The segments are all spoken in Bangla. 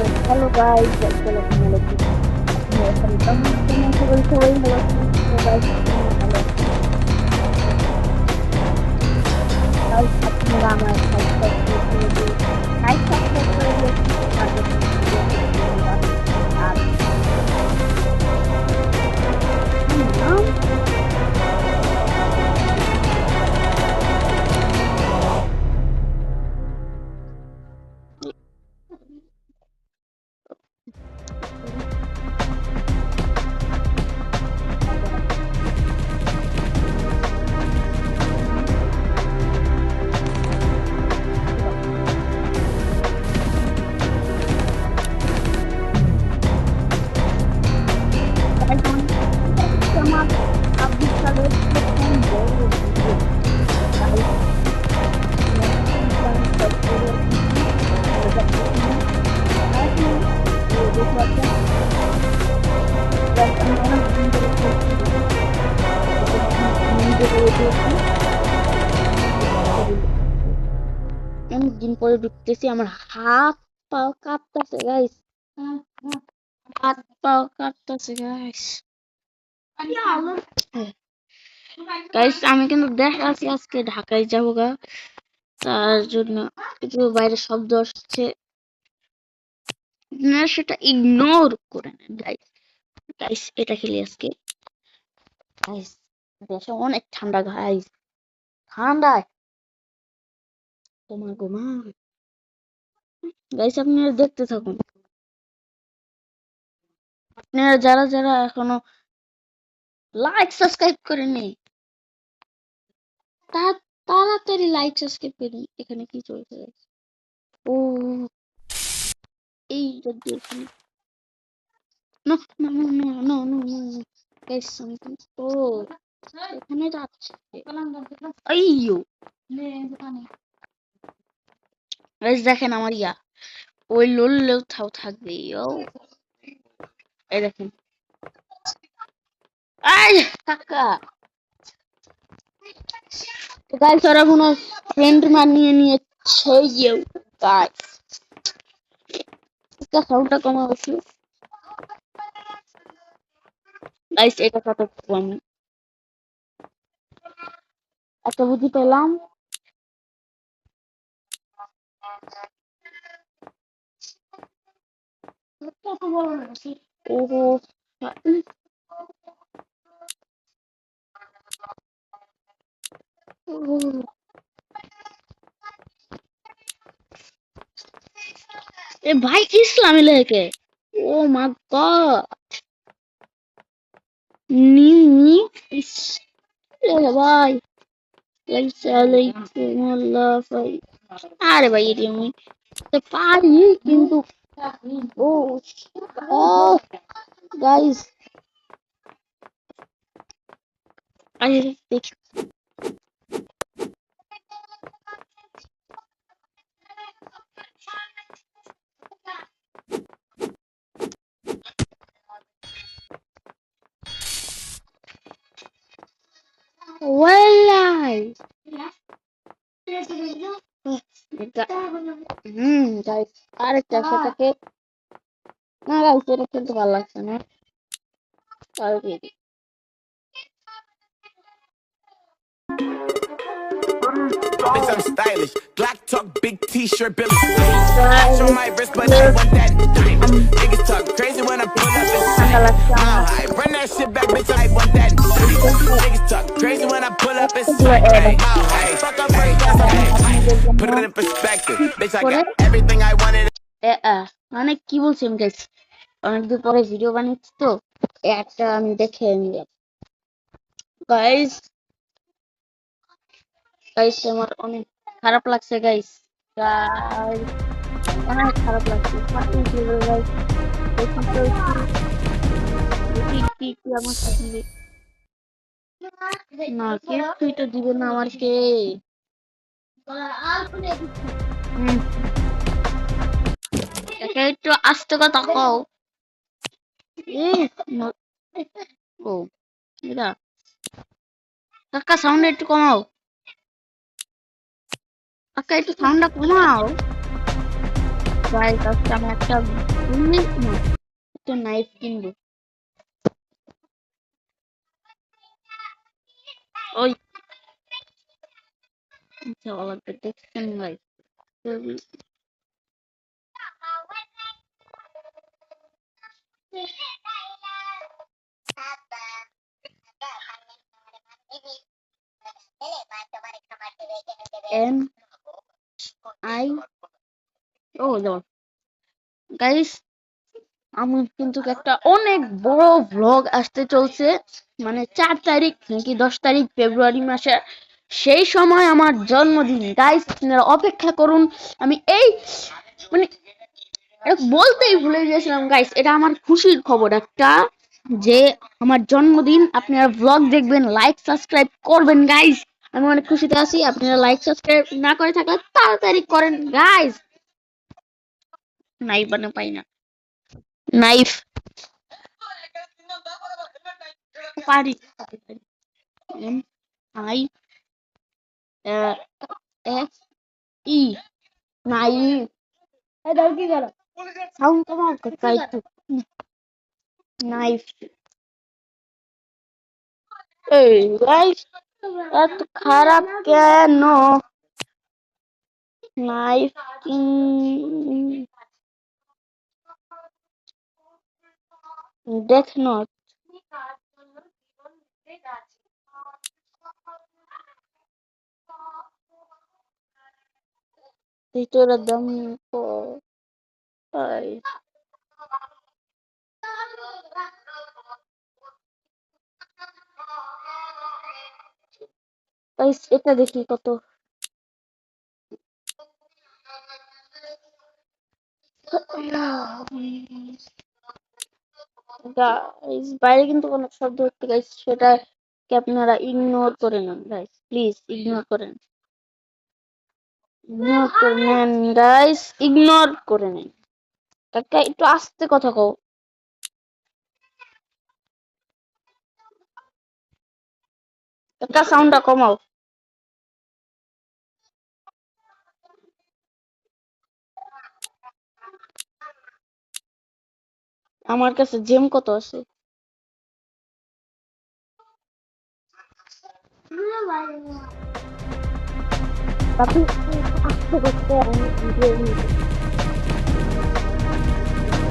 Hello guys, assalamualaikum. Welcome to hello guys. Guys, আপনারা আমার সাবস্ক্রাইব করে দিন। অনেকদিন পরে ঢুকতেছি, আমার হাত পা কাঁপতেছে গাইস, হাত পা কাঁপতেছে গাইস। গাইস আমি কিন্তু দেখাচ্ছি আজকে ঢাকায় যাবো গা, তার জন্য কিছু বাইরে শব্দ আসছে না, সেটা ইগনোর করে নেন গাইস। গাইস এটা খেলি আজকে গাইস, দেশে অনেক ঠান্ডা গাইস, ঠান্ডায় তোমার গোমা। গাইস আপনারা দেখতে থাকুন, আপনারা যারা যারা এখনো লাইক সাবস্ক্রাইব করেননি তাড়াতাড়ি লাইক সাবস্ক্রাইব করুন। এখানে কি চলছে ও এই যদি এখানে না না না না না না গাইস সামথিং ও এখানে যাচ্ছে আইয়ো গাইস দেখেন আমার ইয়া ওই লোল থাকবে ও এই দেখেন আই কাকা গাইস ওরা কোনো ফ্রেন্ড মানিয়ে নিয়েছে ইউ গাইস, এটা সাউন্ডটা কমা হচ্ছে গাইস, এটা কত কম এত বুদ্ধি পেলাম। ওহো ए भाई इस्लामी लेके ओ माय गॉड नी इस भाई अल्लाह भाई अरे भाई ये मैं तो पारी किंतु ओ ओ गाइस अरे देख Wallahi. Guys, আরেকটা সেটাকে না গাইস এটা খেলতে ভালো লাগছে না, তাও দিয়ে দিই। Bitch, I'm stylish. Glock talk, big t-shirt, Billy. Watch on my wrist, but I want that diamond. Niggas talk crazy when I pull up in sight. I run that shit back, bitch, I want that diamond. Niggas talk crazy when I pull up in sight. Fuck up right now. Put it in perspective. Bitch, I got everything I wanted. মানে কি বলছেন গাইস, অনেকদিন পরে ভিডিও বানাচ্ছি তো একটা আমি দেখে নিলাম গাইস। গাইস আমার অনেক খারাপ লাগছে গাইস, অনেক খারাপ লাগছে গাইস। কি আমার সাথে না কে তুই তো দিবে না আমার কে একটু আস্তে কথা কও ও এটা কাকা সাউন্ড একটু কমাও, কাকা একটু সাউন্ডটা কমাও। গাইস আজকে আমি একটা একটা নাইফ কিনবো। ওই যাওয়া লাগবে দেখছেন guys. M I O guys আমি কিন্তু একটা অনেক বড় ভ্লগ আসতে চলছে, মানে 4 তারিখ নাকি 10 তারিখ ফেব্রুয়ারি মাসে, সেই সময় আমার জন্মদিন গাইস, আপনারা অপেক্ষা করুন। আমি এই মানে এটা বলতেই ভুলে গিয়েছিলাম গাইস, এটা আমার খুশির খবর একটা, যে আমার জন্মদিন। আপনারা ভ্লগ দেখবেন, লাইক সাবস্ক্রাইব করবেন গাইস। আমি অনেক খুশিতে আছি, আপনারা লাইক সাবস্ক্রাইব না করে থাকলে তাড়াতাড়ি করেন গাইস। নাইফ বানা পাই না, নাইফ পারি M I S E knife. এটা কি করো, সাউন্ড কমাও কাই তো নাইফ। এই গাইস এত খারাপ কেন? নাইফ ডেথ নোট ভিতরে দম গাইস এটা দেখি কত। গাইস বাইরে কিন্তু কোনো শব্দ হচ্ছে গাইস, সেটাকে আপনারা ইগনোর করে নেন গাইস, প্লিজ ইগনোর করেন, ইগনোর করে নেন গাইস, ইগনোর করে নেন। কাকা একটু আস্তে কথা কও। কাকা সাউন্ডটা কমাও। আমার কাছে জেম কত আছে? আপনি আস্তে করতে আমি ভিডিও নিতে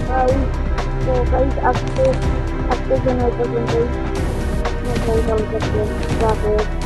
চাই। তো গাইস আজকে আজকের জন্য এটা পর্যন্তই। ভালো থাকবেন।